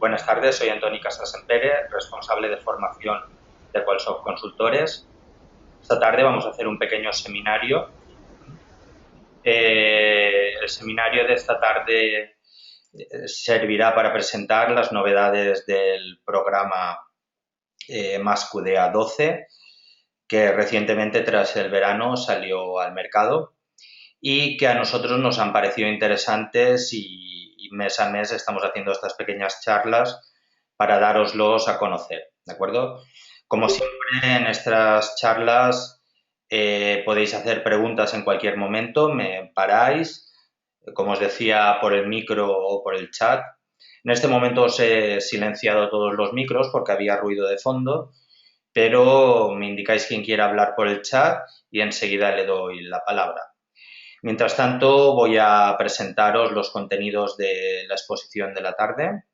Buenas tardes, soy Antoni Casasempere, responsable de formación de Qualsoft Consultores. Esta tarde vamos a hacer un pequeño seminario. El seminario de esta tarde servirá para presentar las novedades del programa MASQDA 12, que recientemente tras el verano salió al mercado y que a nosotros nos han parecido interesantes y mes a mes estamos haciendo estas pequeñas charlas para daroslos a conocer, ¿de acuerdo? Como siempre, en estas charlas podéis hacer preguntas en cualquier momento, me paráis, como os decía, por el micro o por el chat. En este momento os he silenciado todos los micros porque había ruido de fondo, pero me indicáis quién quiera hablar por el chat y enseguida le doy la palabra. Mientras tanto, voy a presentaros los contenidos de la exposición de la tarde.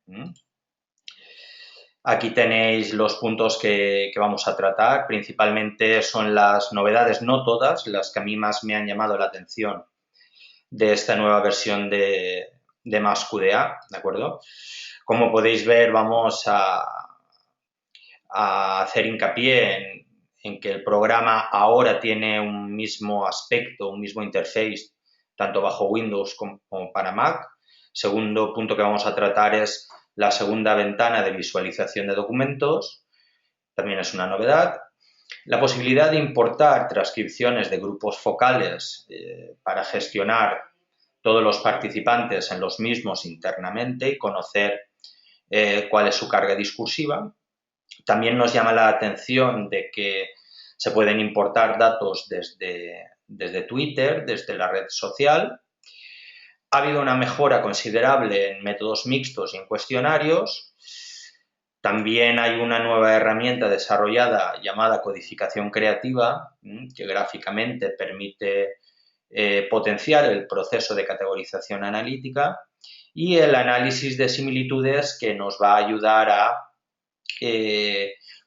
Aquí tenéis los puntos que vamos a tratar. Principalmente son las novedades, no todas, las que a mí más me han llamado la atención de esta nueva versión de MASQDA, ¿de acuerdo? Como podéis ver, vamos a hacer hincapié en que el programa ahora tiene un mismo aspecto, un mismo interface, tanto bajo Windows como para Mac. Segundo punto que vamos a tratar es la segunda ventana de visualización de documentos, también es una novedad. La posibilidad de importar transcripciones de grupos focales para gestionar todos los participantes en los mismos internamente y conocer cuál es su carga discursiva. También nos llama la atención de que se pueden importar datos desde Twitter, desde la red social. Ha habido una mejora considerable en métodos mixtos y en cuestionarios. También hay una nueva herramienta desarrollada llamada codificación creativa, que gráficamente permite potenciar el proceso de categorización analítica y el análisis de similitudes que nos va a ayudar a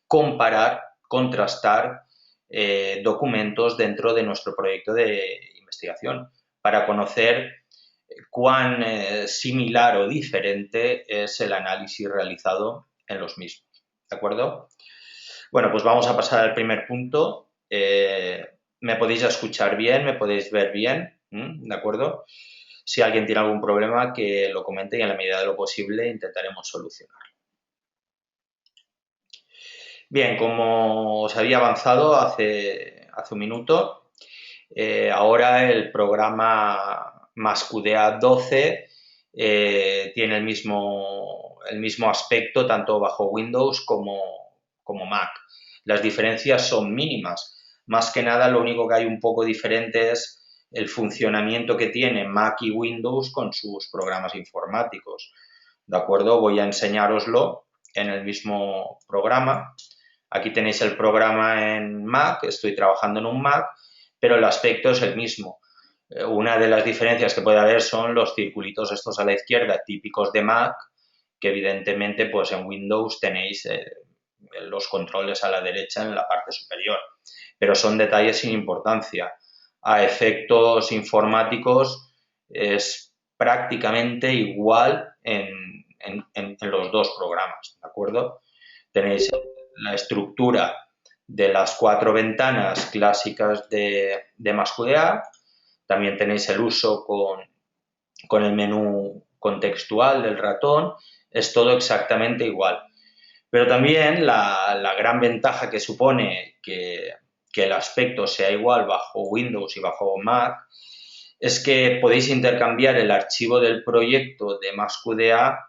comparar, contrastar documentos dentro de nuestro proyecto de investigación para conocer cuán similar o diferente es el análisis realizado en los mismos. ¿De acuerdo? Bueno, pues vamos a pasar al primer punto. ¿Me podéis escuchar bien? ¿Me podéis ver bien? ¿De acuerdo? Si alguien tiene algún problema, que lo comente y en la medida de lo posible intentaremos solucionarlo. Bien, como os había avanzado hace un minuto, ahora el programa MASQDA 12 tiene el mismo aspecto tanto bajo Windows como Mac. Las diferencias son mínimas. Más que nada, lo único que hay un poco diferente es el funcionamiento que tiene Mac y Windows con sus programas informáticos. ¿De acuerdo? Voy a enseñároslo en el mismo programa. Aquí tenéis el programa en Mac, estoy trabajando en un Mac, pero el aspecto es el mismo. Una de las diferencias que puede haber son los circulitos estos a la izquierda, típicos de Mac, que evidentemente pues en Windows tenéis los controles a la derecha en la parte superior. Pero son detalles sin importancia. A efectos informáticos es prácticamente igual en los dos programas, ¿de acuerdo? Tenéis la estructura de las 4 ventanas clásicas de MASQDA. También tenéis el uso con el menú contextual del ratón. Es todo exactamente igual. Pero también la gran ventaja que supone que el aspecto sea igual bajo Windows y bajo Mac es que podéis intercambiar el archivo del proyecto de MASQDA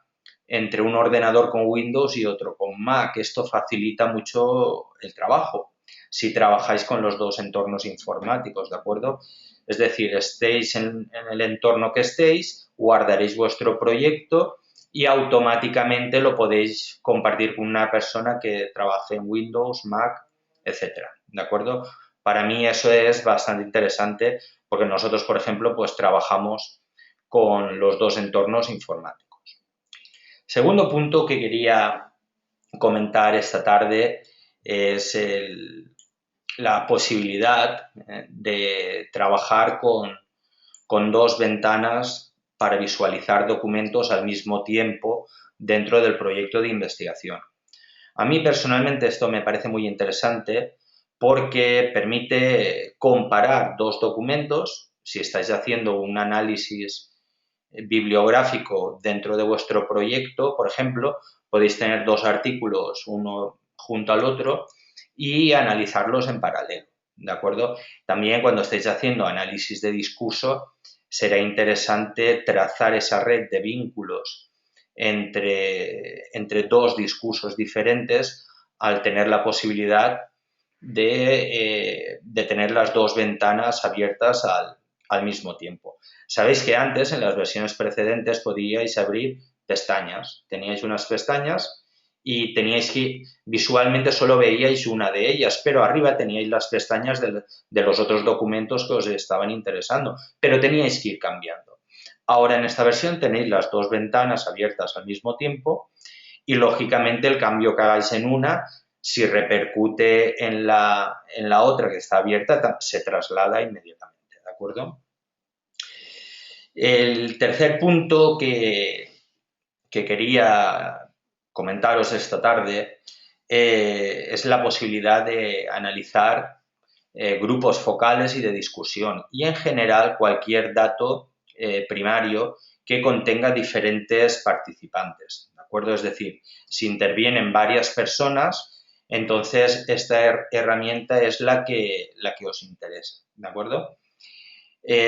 entre un ordenador con Windows y otro con Mac. Esto facilita mucho el trabajo si trabajáis con los dos entornos informáticos, ¿de acuerdo? Es decir, estéis en el entorno que estéis, guardaréis vuestro proyecto y automáticamente lo podéis compartir con una persona que trabaje en Windows, Mac, etcétera, ¿de acuerdo? Para mí eso es bastante interesante porque nosotros, por ejemplo, pues trabajamos con los dos entornos informáticos. Segundo punto que quería comentar esta tarde es la posibilidad de trabajar con dos ventanas para visualizar documentos al mismo tiempo dentro del proyecto de investigación. A mí personalmente esto me parece muy interesante porque permite comparar dos documentos. Si estáis haciendo un análisis bibliográfico dentro de vuestro proyecto, por ejemplo, podéis tener dos artículos, uno junto al otro, y analizarlos en paralelo, ¿de acuerdo? También cuando estéis haciendo análisis de discurso, será interesante trazar esa red de vínculos entre dos discursos diferentes al tener la posibilidad de tener las dos ventanas abiertas al mismo tiempo. Sabéis que antes, en las versiones precedentes, podíais abrir pestañas. Teníais unas pestañas y teníais que, visualmente solo veíais una de ellas, pero arriba teníais las pestañas de los otros documentos que os estaban interesando, pero teníais que ir cambiando. Ahora en esta versión tenéis las dos ventanas abiertas al mismo tiempo y, lógicamente, el cambio que hagáis en una, si repercute en la otra que está abierta, se traslada inmediatamente, ¿de acuerdo? El tercer punto que quería comentaros esta tarde es la posibilidad de analizar grupos focales y de discusión y, en general, cualquier dato primario que contenga diferentes participantes, ¿de acuerdo? Es decir, si intervienen varias personas, entonces esta herramienta es la que os interesa, ¿de acuerdo?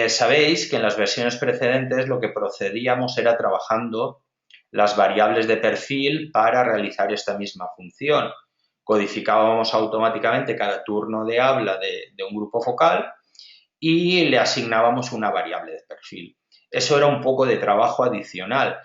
Sabéis que en las versiones precedentes lo que procedíamos era trabajando las variables de perfil para realizar esta misma función. Codificábamos automáticamente cada turno de habla de un grupo focal y le asignábamos una variable de perfil. Eso era un poco de trabajo adicional,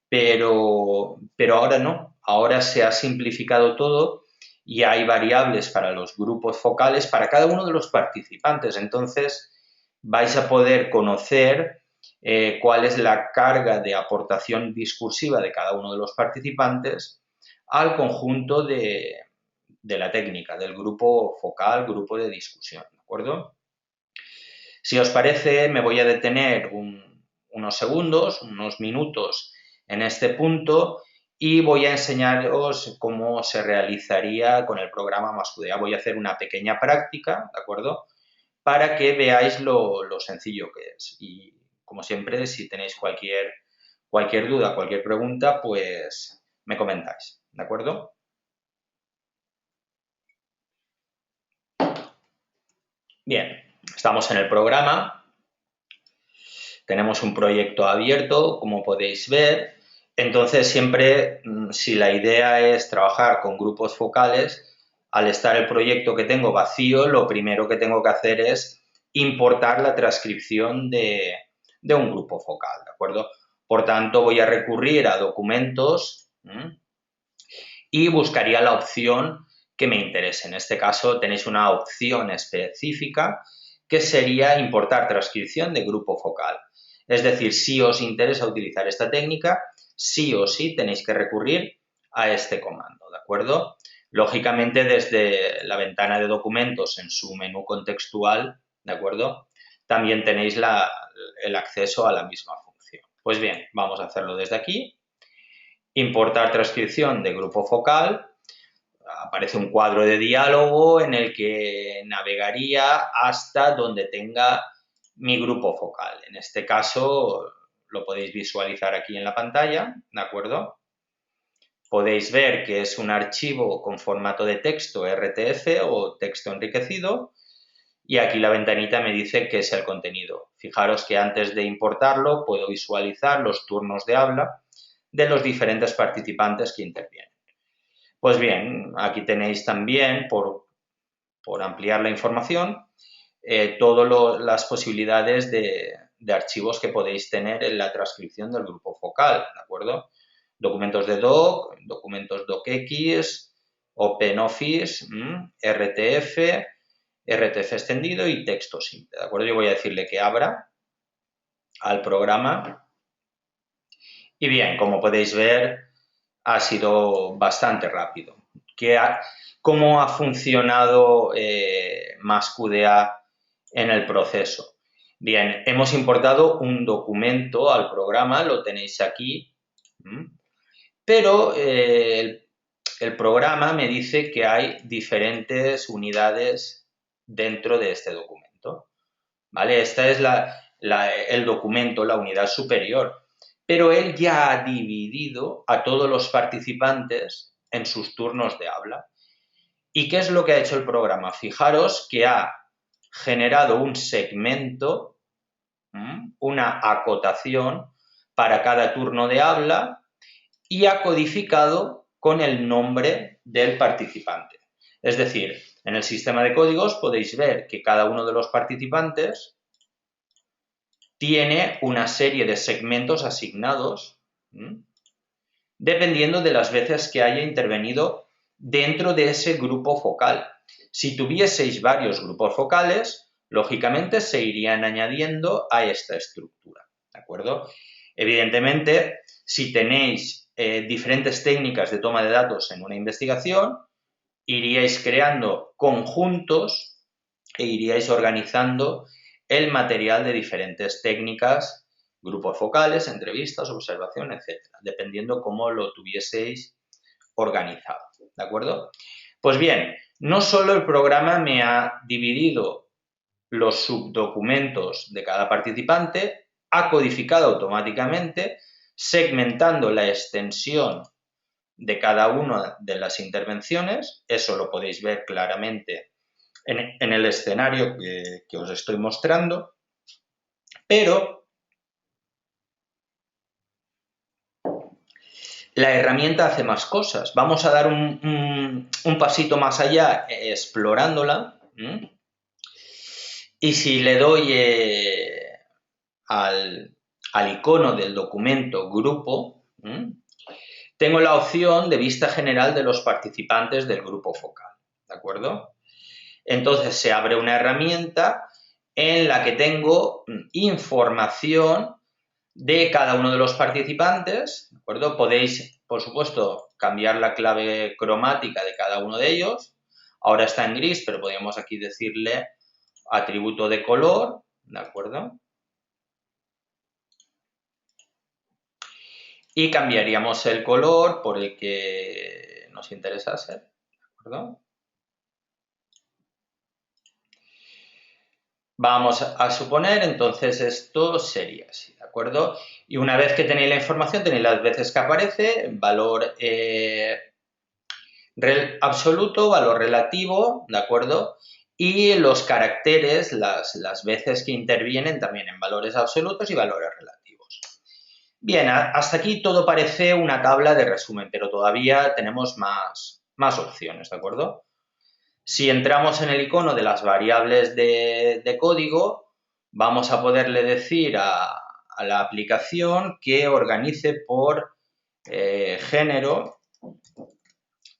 pero ahora no. Ahora se ha simplificado todo y hay variables para los grupos focales para cada uno de los participantes. Entonces, vais a poder conocer cuál es la carga de aportación discursiva de cada uno de los participantes al conjunto de la técnica, del grupo focal, grupo de discusión, ¿de acuerdo? Si os parece, me voy a detener unos segundos, unos minutos en este punto y voy a enseñaros cómo se realizaría con el programa Mascudea. Voy a hacer una pequeña práctica, ¿de acuerdo?, para que veáis lo sencillo que es. Y, como siempre, si tenéis cualquier duda, cualquier pregunta, pues me comentáis, ¿de acuerdo? Bien, estamos en el programa. Tenemos un proyecto abierto, como podéis ver. Entonces, siempre, si la idea es trabajar con grupos focales, al estar el proyecto que tengo vacío, lo primero que tengo que hacer es importar la transcripción de un grupo focal, ¿de acuerdo? Por tanto, voy a recurrir a documentos y buscaría la opción que me interese. En este caso, tenéis una opción específica que sería importar transcripción de grupo focal. Es decir, si os interesa utilizar esta técnica, sí o sí tenéis que recurrir a este comando, ¿de acuerdo? Lógicamente, desde la ventana de documentos en su menú contextual, ¿de acuerdo?, también tenéis el acceso a la misma función. Pues bien, vamos a hacerlo desde aquí. Importar transcripción de grupo focal. Aparece un cuadro de diálogo en el que navegaría hasta donde tenga mi grupo focal. En este caso, lo podéis visualizar aquí en la pantalla, ¿de acuerdo? Podéis ver que es un archivo con formato de texto RTF o texto enriquecido y aquí la ventanita me dice qué es el contenido. Fijaros que antes de importarlo puedo visualizar los turnos de habla de los diferentes participantes que intervienen. Pues bien, aquí tenéis también, por ampliar la información, todas las posibilidades de archivos que podéis tener en la transcripción del grupo focal, ¿de acuerdo? Documentos de doc, documentos docx, OpenOffice, RTF, RTF extendido y texto simple, ¿de acuerdo? Yo voy a decirle que abra al programa y bien, como podéis ver, ha sido bastante rápido. ¿Cómo ha funcionado Mascudea en el proceso? Bien, hemos importado un documento al programa, lo tenéis aquí, pero el programa me dice que hay diferentes unidades dentro de este documento, ¿vale? Esta es el documento, la unidad superior, pero él ya ha dividido a todos los participantes en sus turnos de habla. ¿Y qué es lo que ha hecho el programa? Fijaros que ha generado un segmento, una acotación para cada turno de habla y ha codificado con el nombre del participante. Es decir, en el sistema de códigos podéis ver que cada uno de los participantes tiene una serie de segmentos asignados dependiendo de las veces que haya intervenido dentro de ese grupo focal. Si tuvieseis varios grupos focales, lógicamente se irían añadiendo a esta estructura, ¿de acuerdo? Evidentemente, si tenéis diferentes técnicas de toma de datos en una investigación, iríais creando conjuntos e iríais organizando el material de diferentes técnicas, grupos focales, entrevistas, observación, etcétera, dependiendo cómo lo tuvieseis organizado, ¿de acuerdo? Pues bien, no solo el programa me ha dividido los subdocumentos de cada participante, ha codificado automáticamente, segmentando la extensión de cada una de las intervenciones, eso lo podéis ver claramente en el escenario que os estoy mostrando, pero la herramienta hace más cosas. Vamos a dar un pasito más allá explorándola. Y si le doy al icono del documento grupo, tengo la opción de vista general de los participantes del grupo focal, ¿de acuerdo? Entonces se abre una herramienta en la que tengo información de cada uno de los participantes, ¿de acuerdo? Podéis, por supuesto, cambiar la clave cromática de cada uno de ellos. Ahora está en gris, pero podríamos aquí decirle atributo de color, ¿de acuerdo? Y cambiaríamos el color por el que nos interesase, ¿de acuerdo? Vamos a suponer, entonces esto sería así, ¿de acuerdo? Y una vez que tenéis la información, tenéis las veces que aparece, valor absoluto, valor relativo, ¿de acuerdo? Y los caracteres, las veces que intervienen también en valores absolutos y valores relativos. Bien, hasta aquí todo parece una tabla de resumen, pero todavía tenemos más opciones, ¿de acuerdo? Si entramos en el icono de las variables de código, vamos a poderle decir a la aplicación que organice por género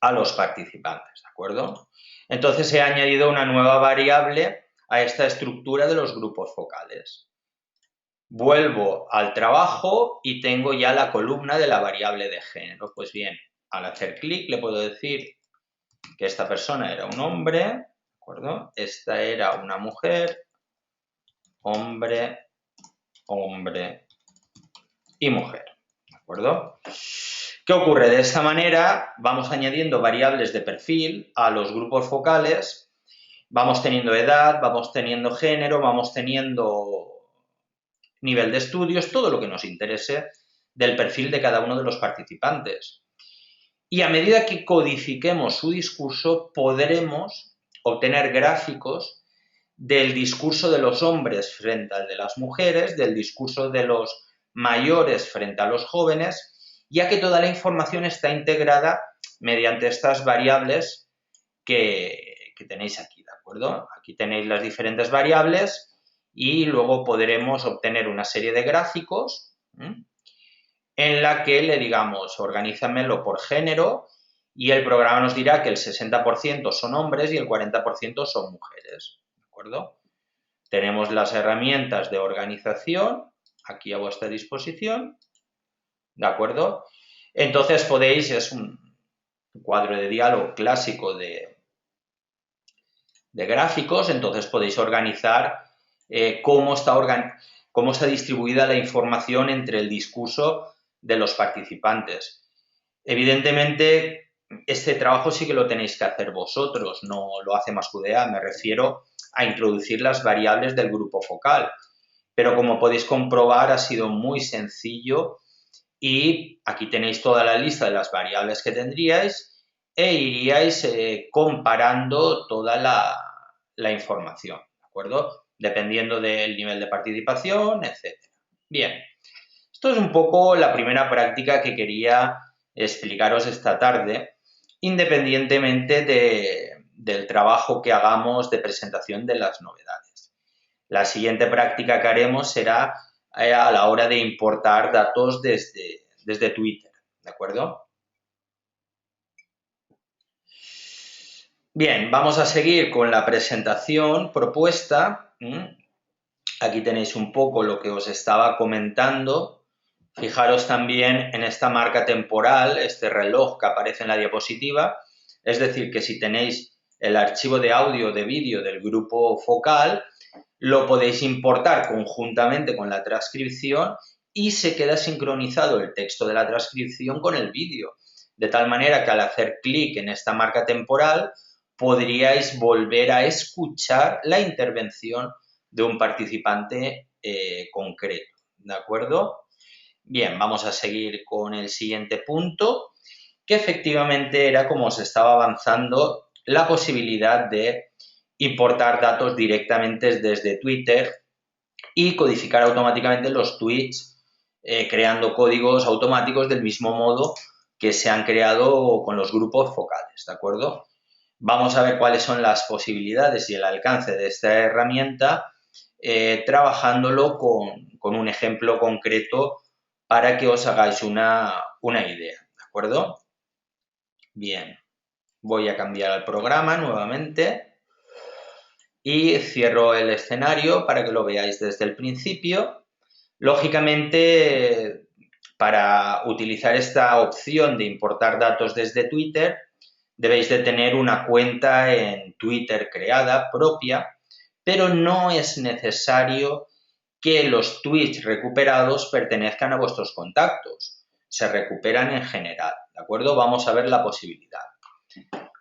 a los participantes, ¿de acuerdo? Entonces he añadido una nueva variable a esta estructura de los grupos focales. Vuelvo al trabajo y tengo ya la columna de la variable de género. Pues bien, al hacer clic le puedo decir que esta persona era un hombre, ¿de acuerdo? Esta era una mujer, hombre, hombre y mujer, ¿de acuerdo? ¿Qué ocurre? De esta manera vamos añadiendo variables de perfil a los grupos focales, vamos teniendo edad, vamos teniendo género, vamos teniendo nivel de estudios, todo lo que nos interese del perfil de cada uno de los participantes. Y a medida que codifiquemos su discurso, podremos obtener gráficos del discurso de los hombres frente al de las mujeres, del discurso de los mayores frente a los jóvenes, ya que toda la información está integrada mediante estas variables que tenéis aquí, ¿de acuerdo? Aquí tenéis las diferentes variables y luego podremos obtener una serie de gráficos en la que le digamos, organízamelo por género y el programa nos dirá que el 60% son hombres y el 40% son mujeres, ¿de acuerdo? Tenemos las herramientas de organización aquí a vuestra disposición, ¿de acuerdo? Entonces podéis, es un cuadro de diálogo clásico de gráficos, entonces podéis organizar cómo está distribuida la información entre el discurso de los participantes. Evidentemente, este trabajo sí que lo tenéis que hacer vosotros, no lo hace Masqudea, me refiero a introducir las variables del grupo focal. Pero como podéis comprobar, ha sido muy sencillo y aquí tenéis toda la lista de las variables que tendríais e iríais comparando toda la información, ¿de acuerdo? Dependiendo del nivel de participación, etc. Bien, esto es un poco la primera práctica que quería explicaros esta tarde, independientemente del trabajo que hagamos de presentación de las novedades. La siguiente práctica que haremos será a la hora de importar datos desde Twitter, ¿de acuerdo? Bien, vamos a seguir con la presentación propuesta. Aquí tenéis un poco lo que os estaba comentando. Fijaros también en esta marca temporal, este reloj que aparece en la diapositiva. Es decir, que si tenéis el archivo de audio o de vídeo del grupo focal, lo podéis importar conjuntamente con la transcripción y se queda sincronizado el texto de la transcripción con el vídeo. De tal manera que al hacer clic en esta marca temporal podríais volver a escuchar la intervención de un participante concreto. ¿De acuerdo? Bien, vamos a seguir con el siguiente punto, que efectivamente era como se estaba avanzando la posibilidad de importar datos directamente desde Twitter y codificar automáticamente los tweets creando códigos automáticos del mismo modo que se han creado con los grupos focales, ¿de acuerdo? Vamos a ver cuáles son las posibilidades y el alcance de esta herramienta trabajándolo con un ejemplo concreto para que os hagáis una idea, ¿de acuerdo? Bien, voy a cambiar el programa nuevamente y cierro el escenario para que lo veáis desde el principio. Lógicamente, para utilizar esta opción de importar datos desde Twitter, debéis de tener una cuenta en Twitter creada propia, pero no es necesario que los tweets recuperados pertenezcan a vuestros contactos. Se recuperan en general, ¿de acuerdo? Vamos a ver la posibilidad.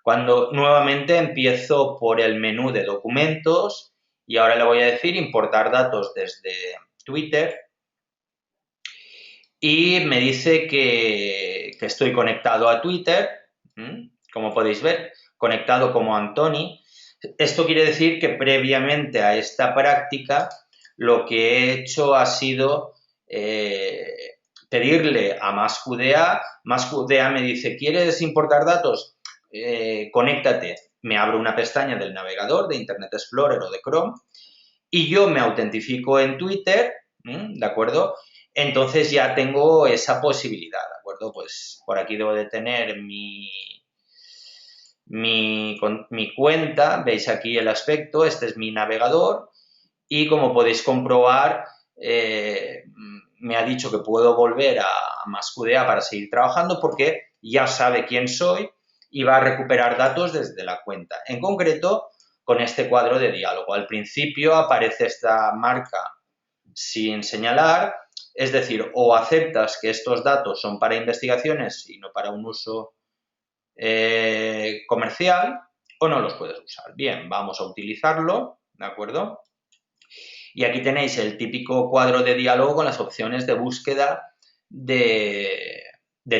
Cuando nuevamente empiezo por el menú de documentos y ahora le voy a decir importar datos desde Twitter y me dice que estoy conectado a Twitter, como podéis ver, conectado como Antoni. Esto quiere decir que previamente a esta práctica lo que he hecho ha sido pedirle a Masqudea. Masqudea me dice, ¿quieres importar datos? Conéctate. Me abro una pestaña del navegador de Internet Explorer o de Chrome y yo me autentifico en Twitter, ¿de acuerdo? Entonces ya tengo esa posibilidad, ¿de acuerdo? Pues por aquí debo de tener mi cuenta, veis aquí el aspecto, este es mi navegador y como podéis comprobar me ha dicho que puedo volver a Masqudea para seguir trabajando porque ya sabe quién soy y va a recuperar datos desde la cuenta. En concreto, con este cuadro de diálogo. Al principio aparece esta marca sin señalar, es decir, o aceptas que estos datos son para investigaciones y no para un uso comercial o no los puedes usar. Bien, vamos a utilizarlo, ¿de acuerdo? Y aquí tenéis el típico cuadro de diálogo con las opciones de búsqueda de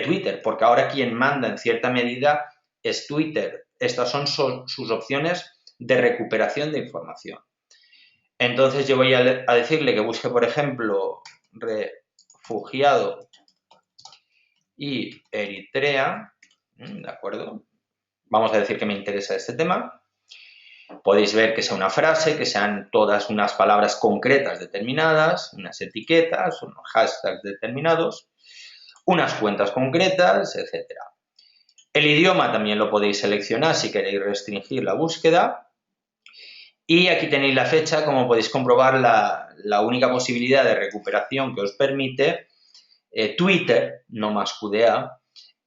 Twitter, porque ahora quien manda en cierta medida es Twitter. Estas son sus opciones de recuperación de información. Entonces yo voy a decirle que busque, por ejemplo, refugiado y Eritrea, ¿de acuerdo? Vamos a decir que me interesa este tema. Podéis ver que sea una frase, que sean todas unas palabras concretas determinadas, unas etiquetas, unos hashtags determinados, unas cuentas concretas, etc. El idioma también lo podéis seleccionar si queréis restringir la búsqueda. Y aquí tenéis la fecha, como podéis comprobar, la única posibilidad de recuperación que os permite Twitter, no Masqudea,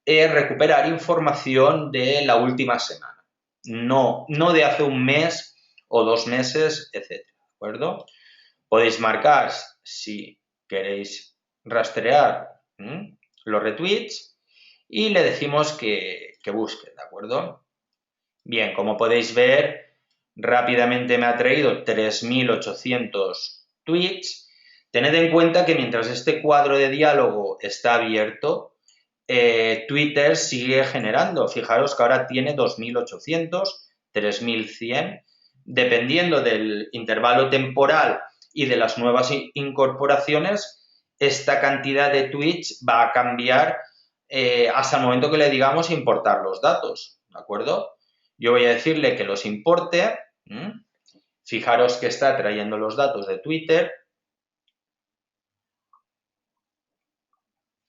es recuperar información de la última semana, no de hace un mes o 2 meses, etc. ¿De acuerdo? Podéis marcar si queréis rastrear los retweets y le decimos que busque, ¿de acuerdo? Bien, como podéis ver, rápidamente me ha traído 3.800 tweets. Tened en cuenta que mientras este cuadro de diálogo está abierto, Twitter sigue generando. Fijaros que ahora tiene 2.800, 3.100, dependiendo del intervalo temporal y de las nuevas incorporaciones, esta cantidad de tweets va a cambiar hasta el momento que le digamos importar los datos, ¿de acuerdo? Yo voy a decirle que los importe. Fijaros que está trayendo los datos de Twitter.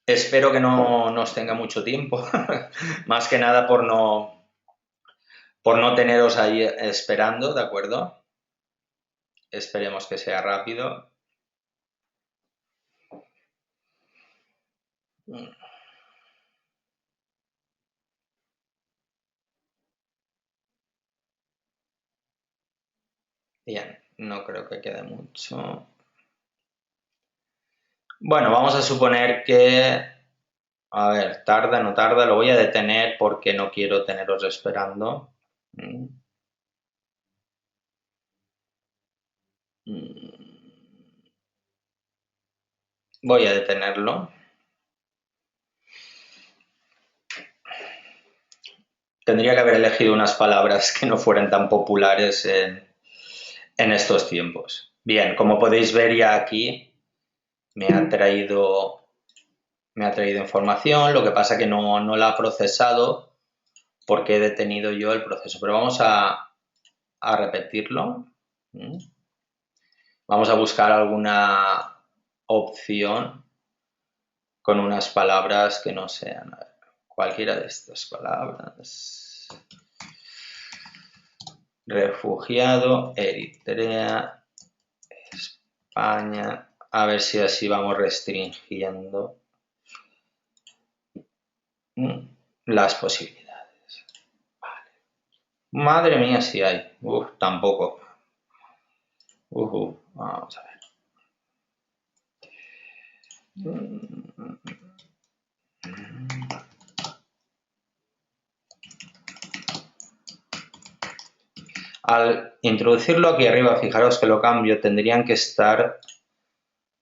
Espero que no nos tenga mucho tiempo, más que nada por no teneros ahí esperando, ¿de acuerdo? Esperemos que sea rápido. Bien, no creo que quede mucho. Bueno, vamos a suponer que, a ver, tarda, no tarda, lo voy a detener porque no quiero teneros esperando. Voy a detenerlo. Tendría que haber elegido unas palabras que no fueran tan populares en estos tiempos. Bien, como podéis ver ya aquí me ha traído información, lo que pasa que no la ha procesado porque he detenido yo el proceso. Pero vamos a repetirlo. Vamos a buscar alguna opción con unas palabras que no sean cualquiera de estas palabras. Refugiado, Eritrea, España. A ver si así vamos restringiendo las posibilidades. Vale. Madre mía, si hay. Tampoco. Vamos a ver. Al introducirlo aquí arriba, fijaros que lo cambio, tendrían que estar...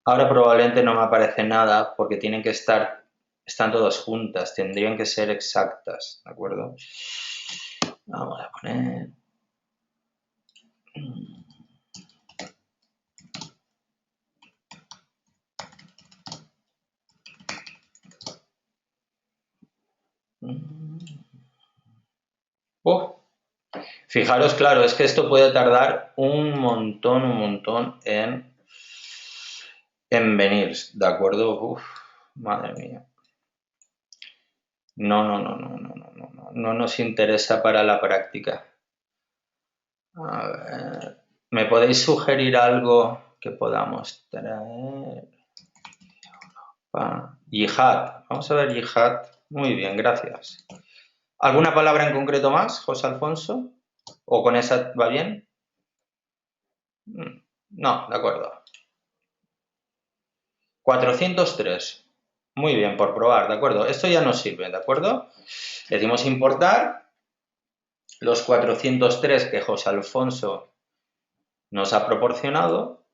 Ahora probablemente no me aparece nada porque tienen que estar... Están todas juntas, tendrían que ser exactas, ¿de acuerdo? Vamos a poner... Fijaros, claro, es que esto puede tardar un montón en venir, ¿de acuerdo? Madre mía. No nos interesa para la práctica. A ver, ¿me podéis sugerir algo que podamos traer? Yihad. Vamos a ver yihad. Muy bien, gracias. ¿Alguna palabra en concreto más, José Alfonso? ¿O con esa va bien? No, de acuerdo. 403. Muy bien, por probar, ¿de acuerdo? Esto ya nos sirve, ¿de acuerdo? Decimos importar los 403 que José Alfonso nos ha proporcionado.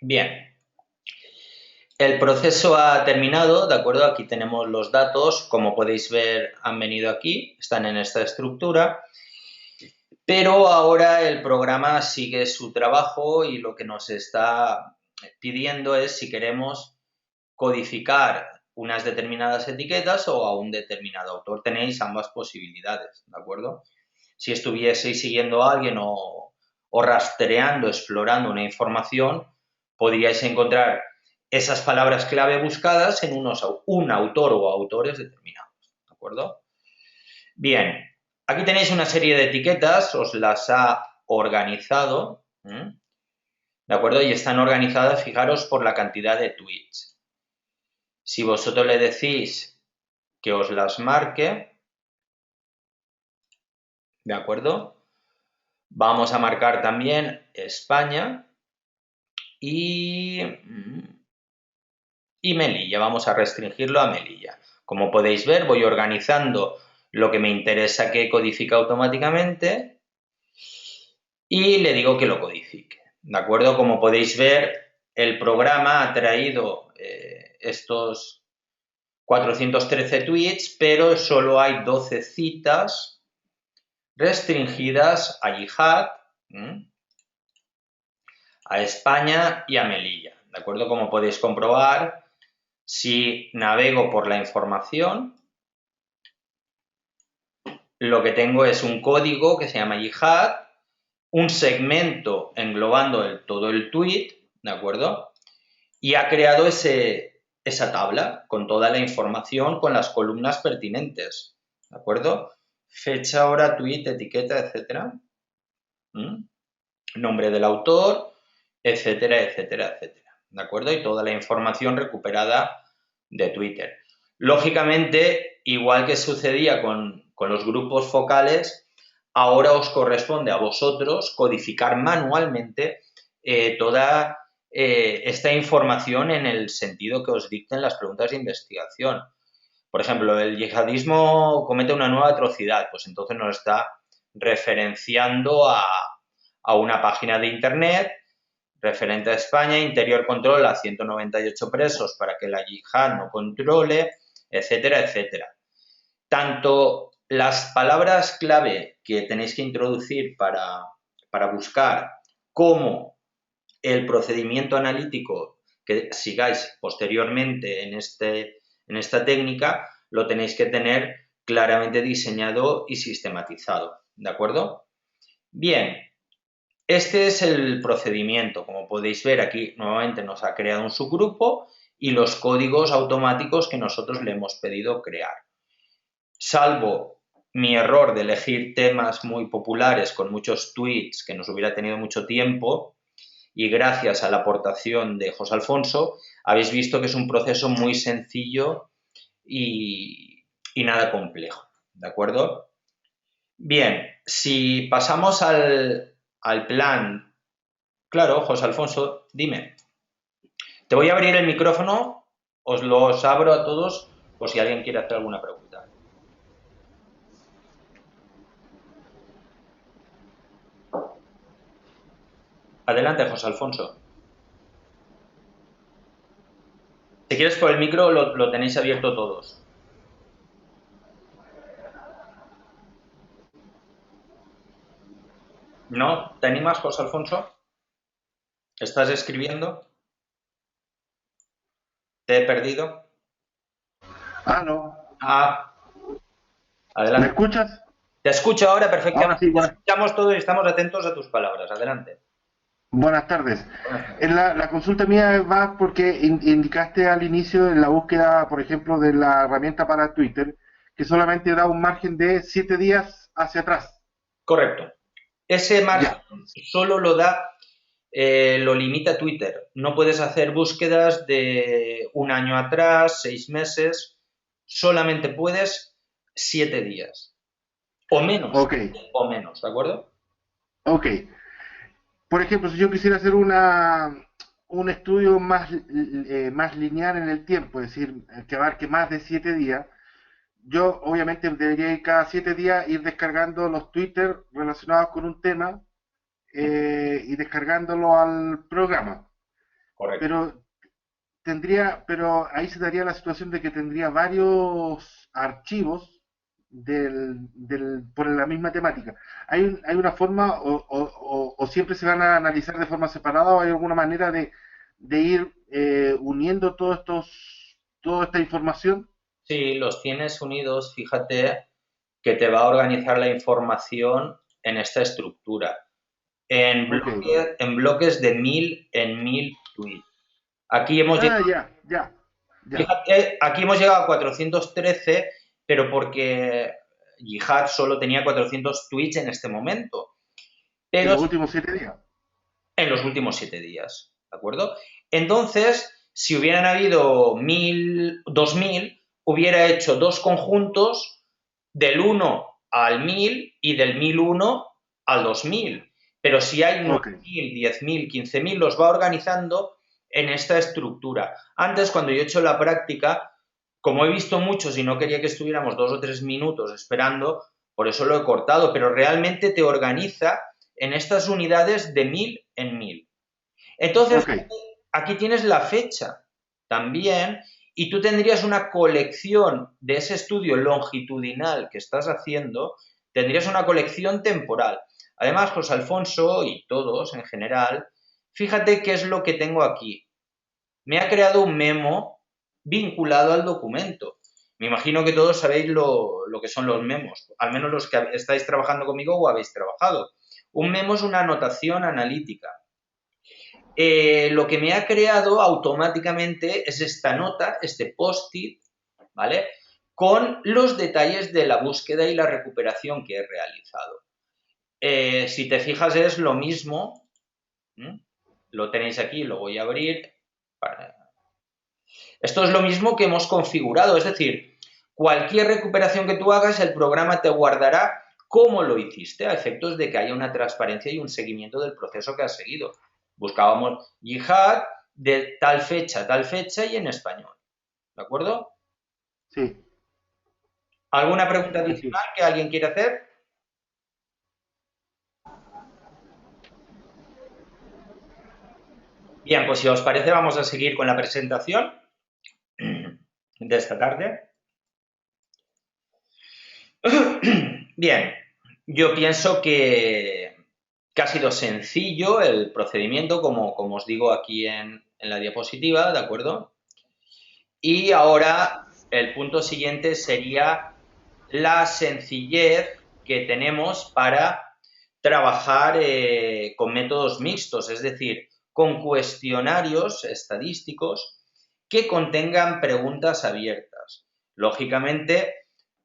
Bien. El proceso ha terminado, ¿de acuerdo? Aquí tenemos los datos, como podéis ver han venido aquí, están en esta estructura, pero ahora el programa sigue su trabajo y lo que nos está pidiendo es si queremos codificar unas determinadas etiquetas o a un determinado autor. Tenéis ambas posibilidades, ¿de acuerdo? Si estuvieseis siguiendo a alguien o rastreando, explorando una información, podríais encontrar esas palabras clave buscadas en un autor o autores determinados, ¿de acuerdo? Bien, aquí tenéis una serie de etiquetas, os las ha organizado, ¿de ¿de acuerdo? Y están organizadas, fijaros, por la cantidad de tweets. Si vosotros le decís que os las marque, ¿de acuerdo? Vamos a marcar también España y Melilla. Vamos a restringirlo a Melilla. Como podéis ver, voy organizando lo que me interesa que codifique automáticamente y le digo que lo codifique. ¿De acuerdo? Como podéis ver, el programa ha traído estos 413 tweets, pero solo hay 12 citas restringidas a Yihad, a España y a Melilla. ¿De acuerdo? Como podéis comprobar, si navego por la información, lo que tengo es un código que se llama Yihad, un segmento englobando todo el tweet, ¿de acuerdo? Y ha creado esa tabla con toda la información, con las columnas pertinentes, ¿de acuerdo? Fecha, hora, tweet, etiqueta, etcétera. Nombre del autor, etcétera, etcétera, etcétera, ¿de acuerdo? Y toda la información recuperada de Twitter. Lógicamente, igual que sucedía con los grupos focales, ahora os corresponde a vosotros codificar manualmente toda esta información en el sentido que os dicten las preguntas de investigación. Por ejemplo, el yihadismo comete una nueva atrocidad, pues entonces nos está referenciando a una página de internet referente a España, Interior controla a 198 presos para que la yihad no controle, etcétera, etcétera. Tanto las palabras clave que tenéis que introducir para buscar como el procedimiento analítico que sigáis posteriormente en esta técnica, lo tenéis que tener claramente diseñado y sistematizado, ¿de acuerdo? Bien, este es el procedimiento. Como podéis ver, aquí nuevamente nos ha creado un subgrupo y los códigos automáticos que nosotros le hemos pedido crear. Salvo mi error de elegir temas muy populares con muchos tweets que nos hubiera tenido mucho tiempo, y gracias a la aportación de José Alfonso, habéis visto que es un proceso muy sencillo y nada complejo, ¿de acuerdo? Bien, si pasamos al plan, claro, José Alfonso, dime. Te voy a abrir el micrófono, os los abro a todos por si alguien quiere hacer alguna pregunta. Adelante, José Alfonso. Si quieres por el micro, lo tenéis abierto todos. ¿No? ¿Te animas, José Alfonso? ¿Estás escribiendo? ¿Te he perdido? No. Ah, ¿Me adelante. escuchas? Te escucho ahora Ahora perfectamente. sí, Te escuchamos todos y estamos atentos a tus palabras. Adelante. buenas tardes. Buenas tardes. La consulta mía va porque indicaste al inicio en la búsqueda, por ejemplo, de la herramienta para Twitter, que solamente da un margen de 7 días hacia atrás. Correcto. Ese margen Ya, solo lo limita Twitter. No puedes hacer búsquedas de un año atrás, 6 meses. Solamente puedes 7 días. ok, O menos, ¿de acuerdo? ok. Por ejemplo, si yo quisiera hacer un estudio más lineal en el tiempo, es decir, que abarque más de 7 días, yo obviamente debería ir cada 7 días ir descargando los Twitter relacionados con un tema y descargándolo al programa. Correcto. Pero pero ahí se daría la situación de que tendría varios archivos por la misma temática. ¿Hay una forma o siempre se van a analizar de forma separada o hay alguna manera de ir uniendo toda esta información? Si los tienes unidos, fíjate que te va a organizar la información en esta estructura. Ok. En bloques de 1000 en 1000 tweets. Aquí hemos llegado, Ya, ya, ya. fíjate, aquí hemos llegado a 413, pero porque Yihad solo tenía 400 tweets en este momento. En Pero los últimos 7 días. en los últimos 7 días, ¿de acuerdo? Entonces, si hubieran habido 1000, 2000, hubiera hecho dos conjuntos del 1 al 1000 y del 1001 al 2000. Pero si hay Ok, 9000, 10000, 15000, los va organizando en esta estructura. Antes, cuando yo he hecho la práctica, como he visto muchos y no quería que estuviéramos 2 o 3 minutos esperando, por eso lo he cortado, pero realmente te organiza en estas unidades de 1000 en 1000. Entonces, ok, aquí tienes la fecha también y tú tendrías una colección de ese estudio longitudinal que estás haciendo, tendrías una colección temporal. Además, José Alfonso y todos en general, fíjate qué es lo que tengo aquí. Me ha creado un memo vinculado al documento. Me imagino que todos sabéis lo que son los memos, al menos los que estáis trabajando conmigo o habéis trabajado. Un memo es una anotación analítica. Lo que me ha creado automáticamente es esta nota, este post-it, ¿vale? Con los detalles de la búsqueda y la recuperación que he realizado. Si te fijas es lo mismo, ¿m? Lo tenéis aquí, lo voy a abrir. Esto es lo mismo que hemos configurado, es decir, cualquier recuperación que tú hagas, el programa te guardará cómo lo hiciste, a efectos de que haya una transparencia y un seguimiento del proceso que has seguido. Buscábamos Jihad de tal fecha y en español. ¿De acuerdo? sí, ¿Alguna pregunta sí, sí. adicional que alguien quiera hacer? Bien, pues si os parece vamos a seguir con la presentación de esta tarde. Bien, yo pienso que ha sido sencillo el procedimiento, como os digo aquí en la diapositiva, ¿de acuerdo? Y ahora el punto siguiente sería la sencillez que tenemos para trabajar con métodos mixtos, es decir, con cuestionarios estadísticos que contengan preguntas abiertas. Lógicamente,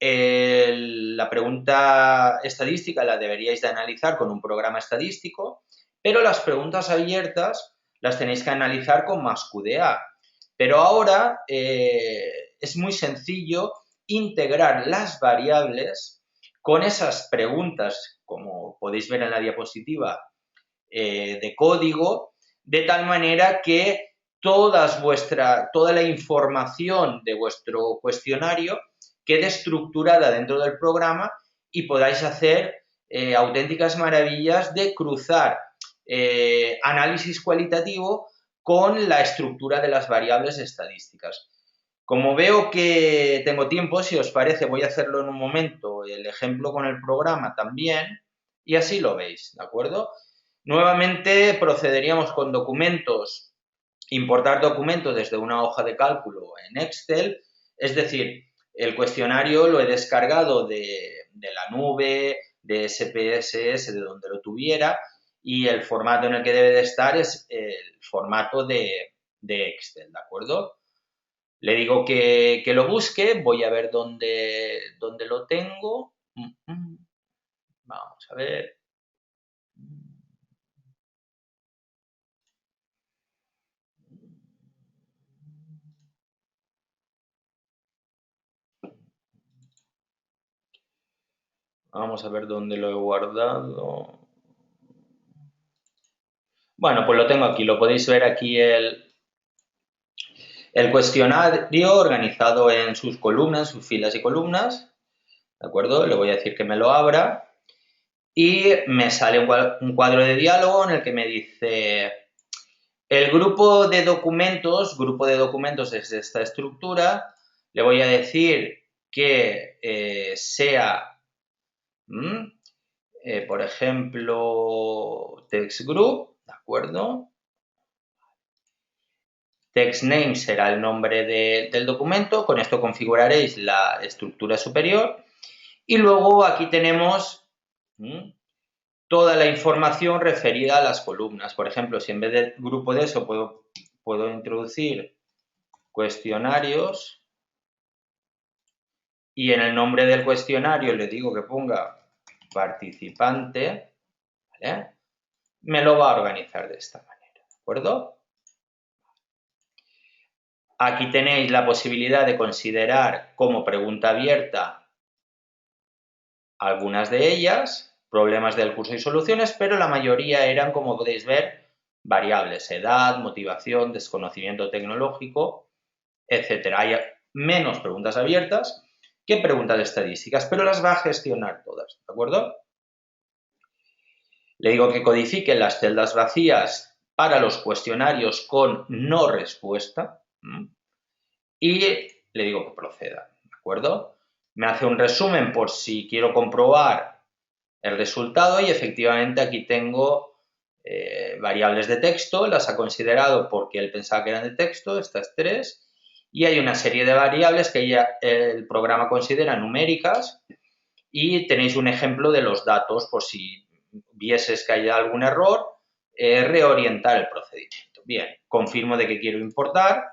la pregunta estadística la deberíais de analizar con un programa estadístico, pero las preguntas abiertas las tenéis que analizar con MassQDA. Pero ahora es muy sencillo integrar las variables con esas preguntas, como podéis ver en la diapositiva, de código, de tal manera que toda la información de vuestro cuestionario quede estructurada dentro del programa y podáis hacer auténticas maravillas de cruzar análisis cualitativo con la estructura de las variables estadísticas. Como veo que tengo tiempo, si os parece, voy a hacerlo en un momento, el ejemplo con el programa también, y así lo veis, ¿de acuerdo? Nuevamente procederíamos con documentos, importar documentos desde una hoja de cálculo en Excel, es decir, el cuestionario lo he descargado de la nube, de SPSS, de donde lo tuviera, y el formato en el que debe de estar es el formato de Excel, ¿de acuerdo? Le digo que lo busque, voy a ver dónde lo tengo. Vamos a ver. Vamos a ver dónde lo he guardado. Bueno, pues lo tengo aquí, lo podéis ver aquí el cuestionario organizado en sus columnas, sus filas y columnas, ¿de acuerdo? Le voy a decir que me lo abra y me sale un cuadro de diálogo en el que me dice el grupo de documentos es esta estructura, le voy a decir que sea, por ejemplo, text group, ¿de acuerdo? Text name será el nombre del documento, con esto configuraréis la estructura superior y luego aquí tenemos toda la información referida a las columnas. Por ejemplo, si en vez del grupo de eso puedo introducir cuestionarios y en el nombre del cuestionario le digo que ponga participante, ¿vale? me lo va a organizar de esta manera, ¿de acuerdo? Aquí tenéis la posibilidad de considerar como pregunta abierta algunas de ellas, problemas del curso y soluciones, pero la mayoría eran, como podéis ver, variables, edad, motivación, desconocimiento tecnológico, etcétera. Hay menos preguntas abiertas que preguntas estadísticas, pero las va a gestionar todas, ¿de acuerdo? Le digo que codifique las celdas vacías para los cuestionarios con no respuesta y le digo que proceda, ¿de acuerdo? Me hace un resumen por si quiero comprobar el resultado y efectivamente aquí tengo variables de texto, las ha considerado porque él pensaba que eran de texto, estas tres, y hay una serie de variables que ya el programa considera numéricas y tenéis un ejemplo de los datos por si vieses que haya algún error, reorientar el procedimiento. Bien, confirmo de que quiero importar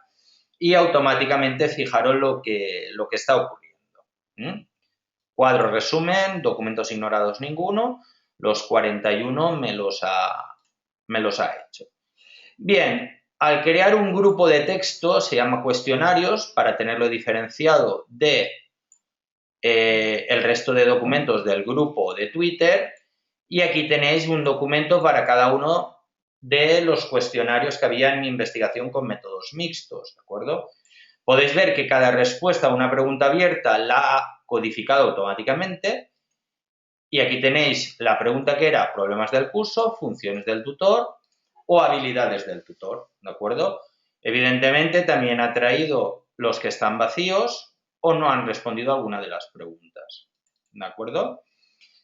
y automáticamente fijaros lo que está ocurriendo. Cuadro resumen, documentos ignorados ninguno, los 41 me los ha hecho. Bien, al crear un grupo de texto se llama cuestionarios para tenerlo diferenciado de el resto de documentos del grupo de Twitter y aquí tenéis un documento para cada uno de los cuestionarios que había en mi investigación con métodos mixtos, ¿de acuerdo? Podéis ver que cada respuesta a una pregunta abierta la ha codificado automáticamente y aquí tenéis la pregunta que era problemas del curso, funciones del tutor o habilidades del tutor, ¿de acuerdo? Evidentemente también ha traído los que están vacíos o no han respondido a alguna de las preguntas, ¿de acuerdo?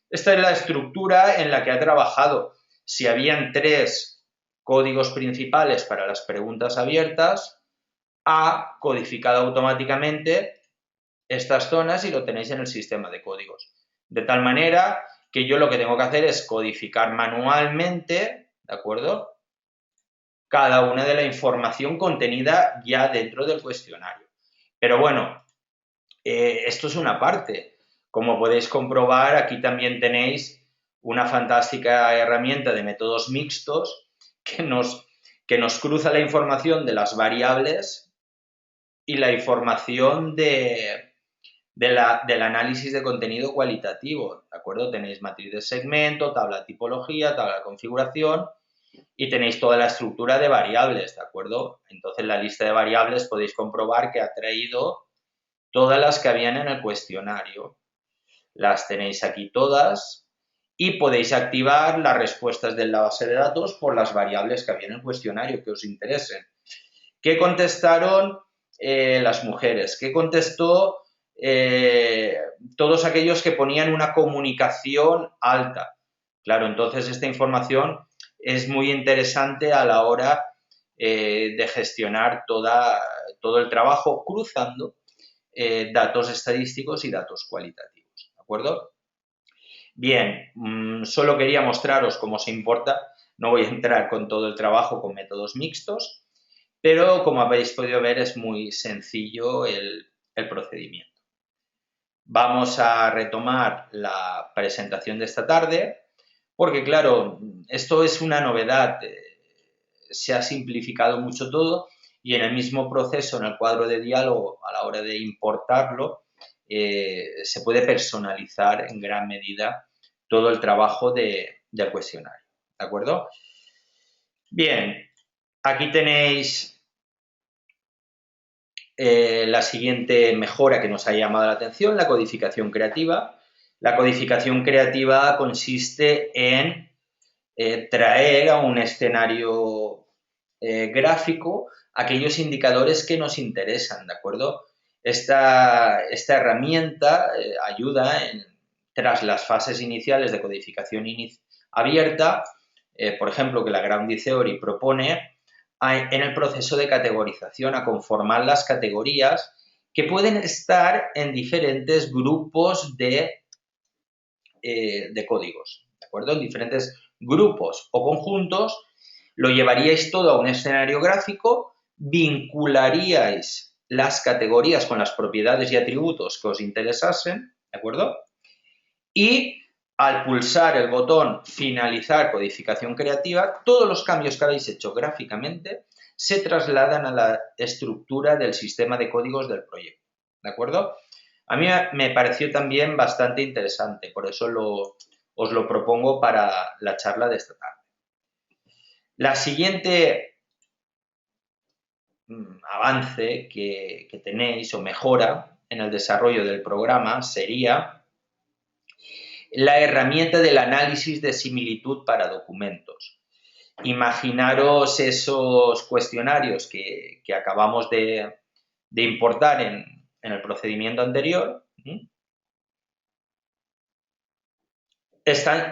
Esta es la estructura en la que ha trabajado. Si habían 3 códigos principales para las preguntas abiertas, ha codificado automáticamente estas zonas y lo tenéis en el sistema de códigos. De tal manera que yo lo que tengo que hacer es codificar manualmente, ¿de acuerdo?, cada una de la información contenida ya dentro del cuestionario. Pero bueno, esto es una parte. Como podéis comprobar, aquí también tenéis una fantástica herramienta de métodos mixtos que nos cruza la información de las variables y la información del análisis de contenido cualitativo, ¿de acuerdo? Tenéis matriz de segmento, tabla de tipología, tabla de configuración y tenéis toda la estructura de variables, ¿de acuerdo? Entonces, la lista de variables podéis comprobar que ha traído todas las que habían en el cuestionario. Las tenéis aquí todas y podéis activar las respuestas de la base de datos por las variables que había en el cuestionario que os interesen. ¿Qué contestaron las mujeres? ¿Qué contestó todos aquellos que ponían una comunicación alta? Claro, entonces esta información es muy interesante a la hora de gestionar todo el trabajo cruzando datos estadísticos y datos cualitativos, ¿de acuerdo? Bien, solo quería mostraros cómo se importa, no voy a entrar con todo el trabajo con métodos mixtos, pero como habéis podido ver es muy sencillo el procedimiento. Vamos a retomar la presentación de esta tarde, porque claro, esto es una novedad, se ha simplificado mucho todo y en el mismo proceso, en el cuadro de diálogo, a la hora de importarlo, se puede personalizar en gran medida todo el trabajo del cuestionario, ¿de acuerdo? Bien, aquí tenéis la siguiente mejora que nos ha llamado la atención, la codificación creativa. La codificación creativa consiste en traer a un escenario gráfico aquellos indicadores que nos interesan, ¿de acuerdo? Esta herramienta ayuda tras las fases iniciales de codificación abierta, por ejemplo, que la Grounded Theory propone, en el proceso de categorización, a conformar las categorías que pueden estar en diferentes grupos de códigos, ¿de acuerdo? En diferentes grupos o conjuntos, lo llevaríais todo a un escenario gráfico, vincularíais las categorías con las propiedades y atributos que os interesasen, ¿de acuerdo? Y al pulsar el botón finalizar codificación creativa, todos los cambios que habéis hecho gráficamente se trasladan a la estructura del sistema de códigos del proyecto, ¿de acuerdo? A mí me pareció también bastante interesante, por eso os lo propongo para la charla de esta tarde. La siguiente avance que tenéis o mejora en el desarrollo del programa sería la herramienta del análisis de similitud para documentos. Imaginaros esos cuestionarios que acabamos de importar en el procedimiento anterior.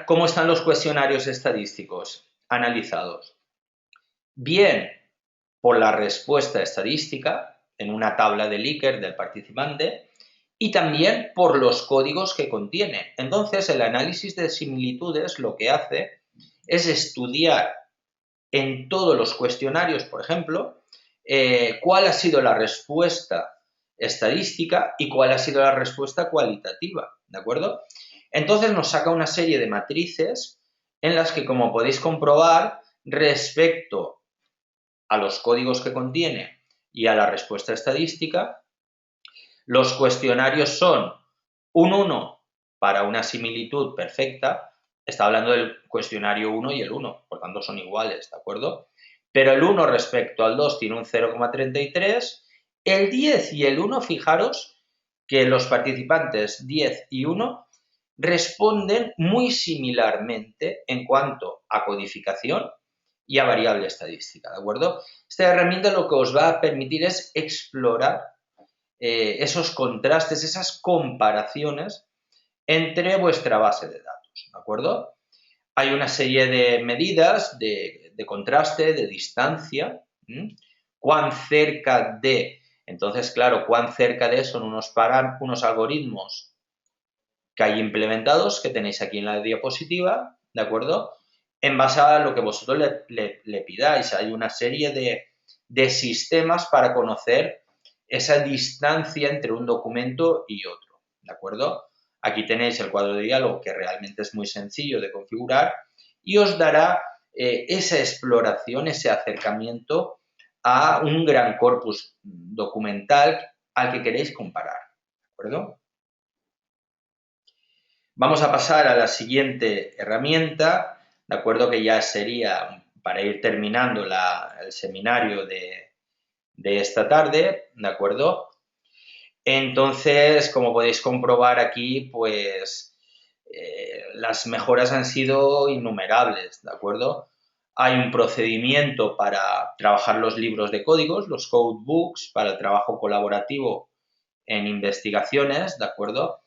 ¿Cómo están los cuestionarios estadísticos analizados? Bien por la respuesta estadística en una tabla de Likert del participante y también por los códigos que contiene. Entonces, el análisis de similitudes lo que hace es estudiar en todos los cuestionarios, por ejemplo, cuál ha sido la respuesta estadística y cuál ha sido la respuesta cualitativa, ¿de acuerdo? Entonces nos saca una serie de matrices en las que, como podéis comprobar, respecto a los códigos que contiene y a la respuesta estadística, los cuestionarios son un 1 para una similitud perfecta, está hablando del cuestionario 1 y el 1, por tanto son iguales, ¿de acuerdo? Pero el 1 respecto al 2 tiene un 0,33, el 10 y el 1, fijaros que los participantes 10 y 1 responden muy similarmente en cuanto a codificación y a variable estadística, ¿de acuerdo? Esta herramienta lo que os va a permitir es explorar esos contrastes, esas comparaciones entre vuestra base de datos, ¿de acuerdo? Hay una serie de medidas de contraste, de distancia, cuán cerca de, entonces claro, cuán cerca de son unos algoritmos que hay implementados, que tenéis aquí en la diapositiva, ¿de acuerdo? En base a lo que vosotros le pidáis, hay una serie de sistemas para conocer esa distancia entre un documento y otro, ¿de acuerdo? Aquí tenéis el cuadro de diálogo, que realmente es muy sencillo de configurar y os dará esa exploración, ese acercamiento a un gran corpus documental al que queréis comparar, ¿de acuerdo? Vamos a pasar a la siguiente herramienta, ¿de acuerdo? Que ya sería para ir terminando el seminario de esta tarde, ¿de acuerdo? Entonces, como podéis comprobar aquí, pues las mejoras han sido innumerables, ¿de acuerdo? Hay un procedimiento para trabajar los libros de códigos, los codebooks, para el trabajo colaborativo en investigaciones, ¿de acuerdo?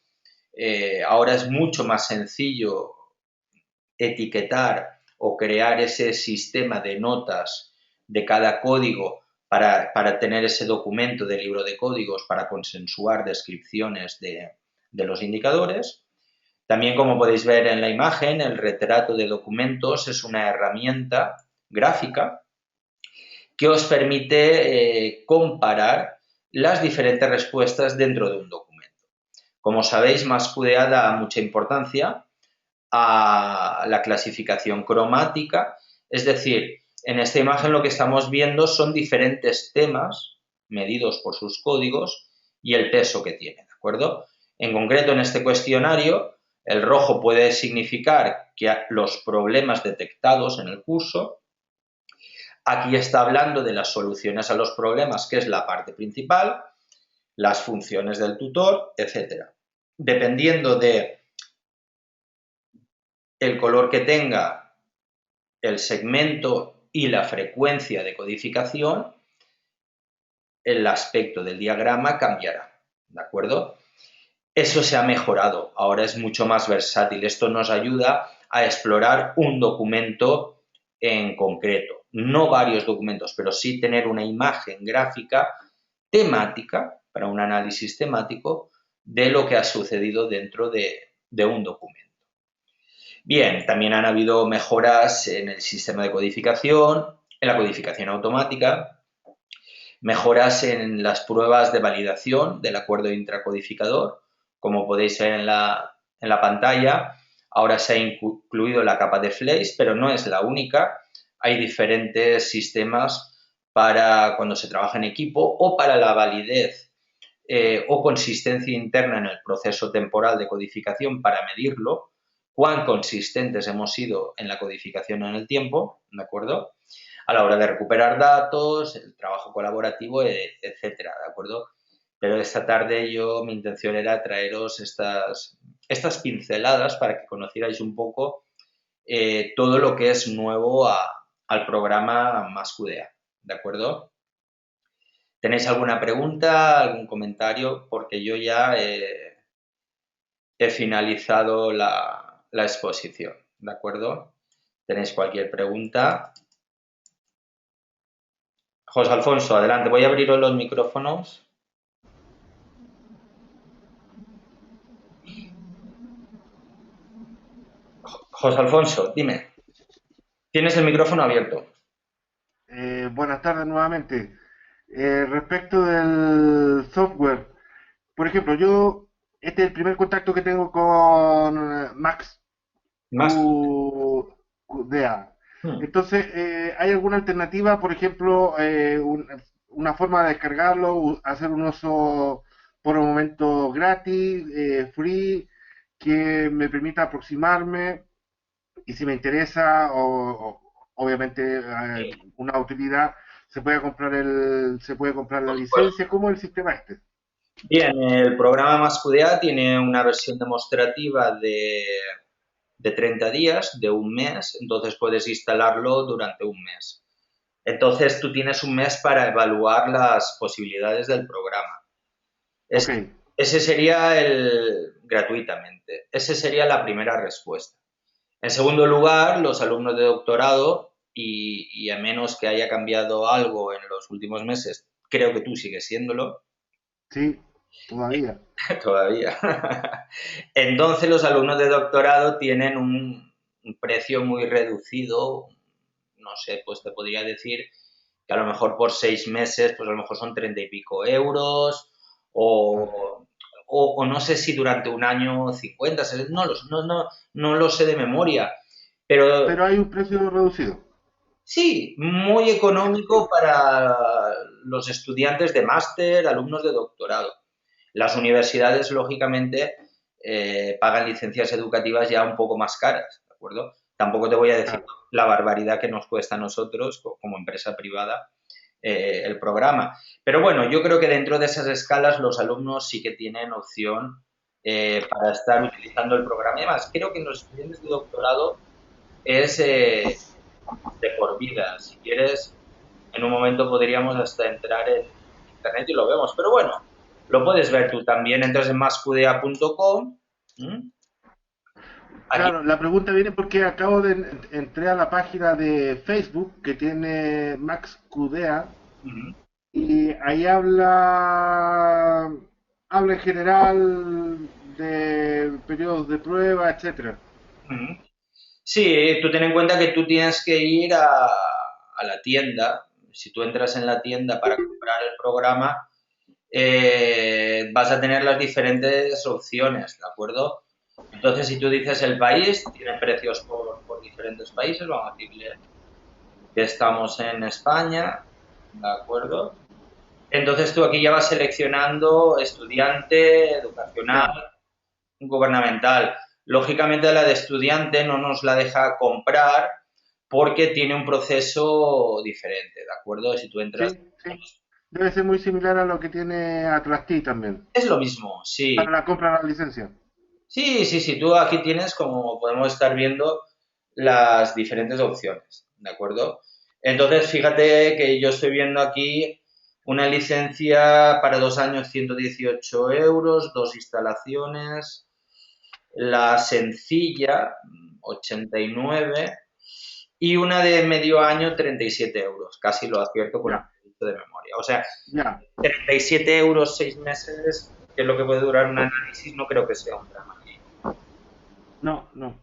Ahora es mucho más sencillo etiquetar o crear ese sistema de notas de cada código para tener ese documento de libro de códigos para consensuar descripciones de los indicadores. También, como podéis ver en la imagen, el retrato de documentos es una herramienta gráfica que os permite comparar las diferentes respuestas dentro de un documento. Como sabéis, MassQDA da mucha importancia a la clasificación cromática, es decir, en esta imagen lo que estamos viendo son diferentes temas medidos por sus códigos y el peso que tiene, ¿de acuerdo? En concreto, en este cuestionario, el rojo puede significar que los problemas detectados en el curso. Aquí está hablando de las soluciones a los problemas, que es la parte principal, las funciones del tutor, etc. Dependiendo de el color que tenga el segmento y la frecuencia de codificación, el aspecto del diagrama cambiará, ¿de acuerdo? Eso se ha mejorado, ahora es mucho más versátil. Esto nos ayuda a explorar un documento en concreto, no varios documentos, pero sí tener una imagen gráfica temática, para un análisis temático, de lo que ha sucedido dentro de un documento. Bien, también han habido mejoras en el sistema de codificación, en la codificación automática, mejoras en las pruebas de validación del acuerdo intracodificador. Como podéis ver en la pantalla, Ahora se ha incluido la capa de Flash, pero no es la única. Hay diferentes sistemas para cuando se trabaja en equipo o para la validez o consistencia interna en el proceso temporal de codificación para medirlo, cuán consistentes hemos sido en la codificación en el tiempo, ¿de acuerdo? A la hora de recuperar datos, el trabajo colaborativo, etcétera, ¿de acuerdo? Pero esta tarde mi intención era traeros estas pinceladas para que conocierais un poco todo lo que es nuevo al programa Mascudea, ¿de acuerdo? ¿Tenéis alguna pregunta, algún comentario? Porque yo ya he finalizado la exposición, ¿de acuerdo? ¿Tenéis cualquier pregunta? José Alfonso, adelante. Voy a abriros los micrófonos. José Alfonso, dime. Tienes el micrófono abierto. Buenas tardes nuevamente. Respecto del software, por ejemplo, este es el primer contacto que tengo con Max Más. QDA. Hmm. Entonces, ¿hay alguna alternativa, por ejemplo, una forma de descargarlo, hacer un uso por el momento gratis, free, que me permita aproximarme y si me interesa obviamente una utilidad, se puede comprar la Pues licencia? ¿Cómo es el sistema este? bien, el programa Mascudea tiene una versión demostrativa de 30 días, de un mes, entonces puedes instalarlo durante un mes. Entonces tú tienes un mes para evaluar las posibilidades del programa. Ok, Ese sería gratuitamente. Esa sería la primera respuesta. En segundo lugar, los alumnos de doctorado, y a menos que haya cambiado algo en los últimos meses, creo que tú sigues siéndolo, sí, todavía. todavía. Entonces los alumnos de doctorado tienen un precio muy reducido, no sé, pues te podría decir que a lo mejor por 6 meses, pues a lo mejor son 30 y pico euros, Ah, o no sé si durante un año 50, 60, no lo sé de memoria, pero pero hay un precio reducido. sí, muy económico para los estudiantes de máster, alumnos de doctorado. Las universidades, lógicamente, pagan licencias educativas ya un poco más caras, ¿de acuerdo? Tampoco te voy a decir Claro. la barbaridad que nos cuesta a nosotros, como empresa privada, el programa. Pero bueno, yo creo que dentro de esas escalas los alumnos sí que tienen opción para estar utilizando el programa. Y además, creo que en los estudiantes de doctorado es de por vida. Si quieres, en un momento podríamos hasta entrar en internet y lo vemos. Pero bueno, lo puedes ver tú también. Entras en mascudea.com. Aquí. Claro, la pregunta viene porque entré a la página de Facebook que tiene Max Cudea Ujú, y ahí habla en general de periodos de prueba, etcétera. ujú. Sí, tú ten en cuenta que tú tienes que ir a la tienda. Si tú entras en la tienda para comprar el programa, vas a tener las diferentes opciones, ¿de acuerdo? Entonces, si tú dices el país, tiene precios por diferentes países, vamos a decirle que estamos en España, ¿de acuerdo? Entonces tú aquí ya vas seleccionando estudiante, educacional, Ya, gubernamental. Lógicamente la de estudiante no nos la deja comprar porque tiene un proceso diferente, ¿de acuerdo? Si tú entras... sí, sí. Debe ser muy similar a lo que tiene Atrasti también, Es lo mismo, sí. para la compra de la licencia. Sí, sí, sí, tú aquí tienes, como podemos estar viendo, las diferentes opciones, ¿de acuerdo? Entonces, fíjate que yo estoy viendo aquí una licencia para 2 años 118 euros, dos instalaciones, la sencilla 89 y una de medio año 37 euros, casi lo acierto con el Ya, producto de memoria. O sea, ya. 37 euros 6 meses, que es lo que puede durar un análisis, no creo que sea un drama. No, no.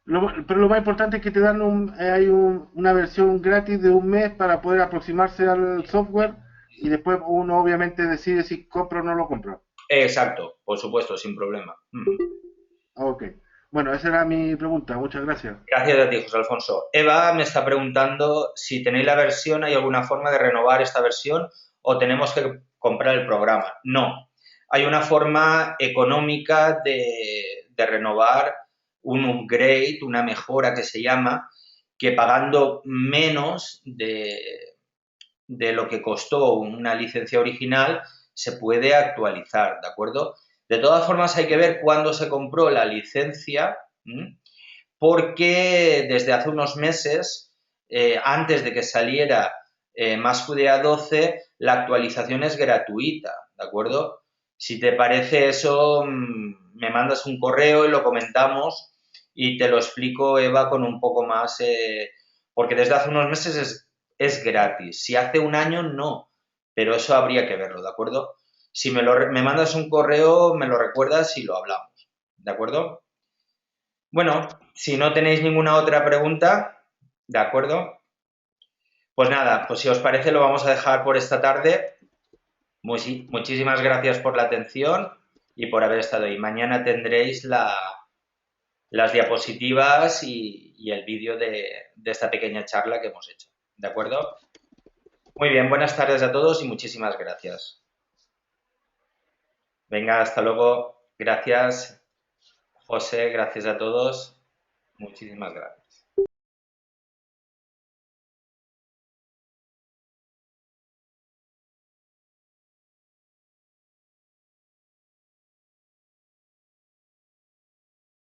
Pero lo más importante es que te dan una versión gratis de un mes para poder aproximarse al software y después uno obviamente decide si compra o no lo compra. Exacto, por supuesto, sin problema. Ok. Bueno, esa era mi pregunta. Muchas gracias. Gracias a ti, José Alfonso. Eva me está preguntando si tenéis la versión, ¿hay alguna forma de renovar esta versión o tenemos que comprar el programa? No, hay una forma económica de renovar un upgrade, una mejora que se llama, que pagando menos de lo que costó una licencia original se puede actualizar, ¿de acuerdo? De todas formas, hay que ver cuándo se compró la licencia, porque desde hace unos meses, antes de que saliera Más Fudea 12, la actualización es gratuita, ¿de acuerdo? Si te parece eso, me mandas un correo y lo comentamos y te lo explico, Eva, con un poco más, porque desde hace unos meses es gratis. Si hace un año, no, pero eso habría que verlo, ¿de acuerdo? Si me mandas un correo, me lo recuerdas y lo hablamos, ¿de acuerdo? Bueno, si no tenéis ninguna otra pregunta, ¿de acuerdo? Pues nada, pues si os parece lo vamos a dejar por esta tarde. Muchísimas gracias por la atención y por haber estado ahí. Mañana tendréis las diapositivas y el vídeo de esta pequeña charla que hemos hecho. ¿De acuerdo? Muy bien, buenas tardes a todos y muchísimas gracias. Venga, hasta luego. Gracias, José, gracias a todos. Muchísimas gracias.